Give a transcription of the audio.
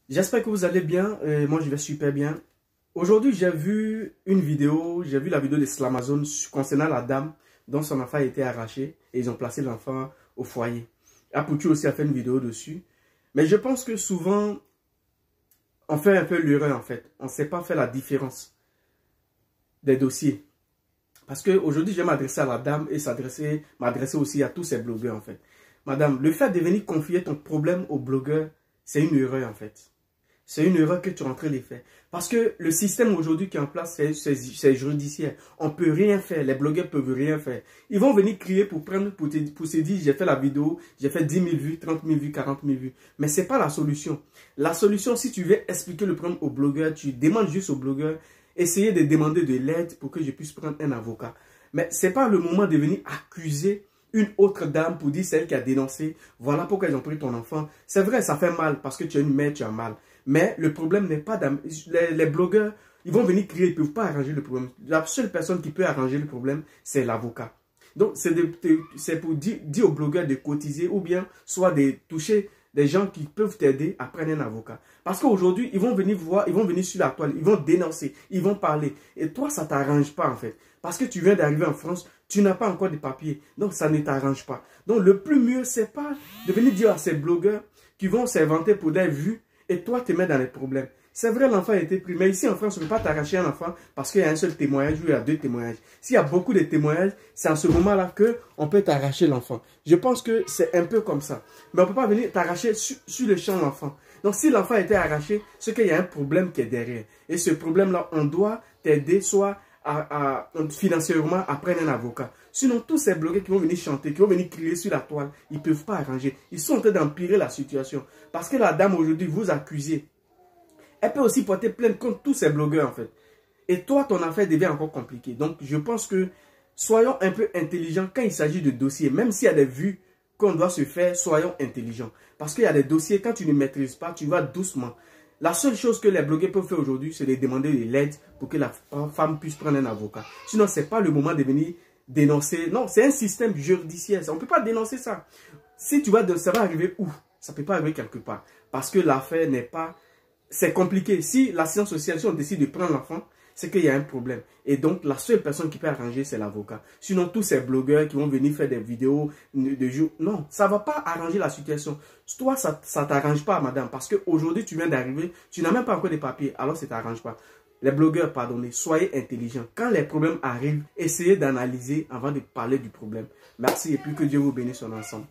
J'espère que vous allez bien. Moi, je vais super bien. Aujourd'hui, j'ai vu une vidéo. J'ai vu la vidéo de Slamazone concernant la dame dont son enfant a été arraché. Et ils ont placé l'enfant au foyer. Apoutu aussi a fait une vidéo dessus. Mais je pense que souvent, on fait un peu l'erreur en fait. On ne sait pas faire la différence des dossiers. Parce qu'aujourd'hui, je vais m'adresser à la dame et m'adresser aussi à tous ces blogueurs en fait. Madame, le fait de venir confier ton problème aux blogueurs, c'est une erreur en fait. C'est une erreur que tu es en train de faire. Parce que le système aujourd'hui qui est en place, c'est judiciaire. On ne peut rien faire. Les blogueurs ne peuvent rien faire. Ils vont venir crier pour se dire, j'ai fait la vidéo, j'ai fait 10 000 vues, 30 000 vues, 40 000 vues. Mais ce n'est pas la solution. La solution, si tu veux expliquer le problème aux blogueurs, tu demandes juste aux blogueurs, essayer de demander de l'aide pour que je puisse prendre un avocat. Mais ce n'est pas le moment de venir accuser une autre dame pour dire c'est elle qui a dénoncé. Voilà pourquoi ils ont pris ton enfant. C'est vrai, ça fait mal parce que tu es une mère, tu as mal. Mais le problème n'est pas... Les blogueurs, ils vont venir crier, ils ne peuvent pas arranger le problème. La seule personne qui peut arranger le problème, c'est l'avocat. Donc, c'est pour dire aux blogueurs de cotiser ou bien soit de toucher des gens qui peuvent t'aider à prendre un avocat. Parce qu'aujourd'hui, ils vont venir voir, ils vont venir sur la toile, ils vont dénoncer, ils vont parler. Et toi, ça ne t'arrange pas en fait. Parce que tu viens d'arriver en France, tu n'as pas encore de papiers. Donc, ça ne t'arrange pas. Donc, le plus mieux, c'est pas de venir dire à ces blogueurs qui vont s'inventer pour des vues et toi, te mets dans les problèmes. C'est vrai, l'enfant a été pris. Mais ici, en France, on ne peut pas t'arracher un enfant parce qu'il y a un seul témoignage ou il y a deux témoignages. S'il y a beaucoup de témoignages, c'est à ce moment-là qu'on peut t'arracher l'enfant. Je pense que c'est un peu comme ça. Mais on ne peut pas venir t'arracher sur le champ l'enfant. Donc, si l'enfant a été arraché, c'est qu'il y a un problème qui est derrière. Et ce problème-là, on doit t'aider soit financièrement à prendre un avocat. Sinon, tous ces blogueurs qui vont venir chanter, qui vont venir crier sur la toile, ils ne peuvent pas arranger. Ils sont en train d'empirer la situation. Parce que la dame aujourd'hui vous accusez. Elle peut aussi porter plainte contre tous ces blogueurs en fait. Et toi, ton affaire devient encore compliquée. Donc, je pense que soyons un peu intelligents quand il s'agit de dossiers. Même s'il y a des vues qu'on doit se faire, soyons intelligents. Parce qu'il y a des dossiers, quand tu ne maîtrises pas, tu vas doucement. La seule chose que les blogueurs peuvent faire aujourd'hui, c'est de demander de l'aide pour que la femme puisse prendre un avocat. Sinon, ce n'est pas le moment de venir dénoncer. Non, c'est un système judiciaire. On ne peut pas dénoncer ça. Si tu vas, ça va arriver où? Ça ne peut pas arriver quelque part. Parce que l'affaire n'est pas... C'est compliqué. Si l'assistance sociale, si on décide de prendre l'enfant, c'est qu'il y a un problème. Et donc, la seule personne qui peut arranger, c'est l'avocat. Sinon, tous ces blogueurs qui vont venir faire des vidéos de jour, non, ça ne va pas arranger la situation. Toi, ça ne t'arrange pas, madame, parce qu'aujourd'hui, tu viens d'arriver, tu n'as même pas encore de papiers, alors ça ne t'arrange pas. Les blogueurs, pardonnez, soyez intelligents. Quand les problèmes arrivent, essayez d'analyser avant de parler du problème. Merci et puis que Dieu vous bénisse en ensemble.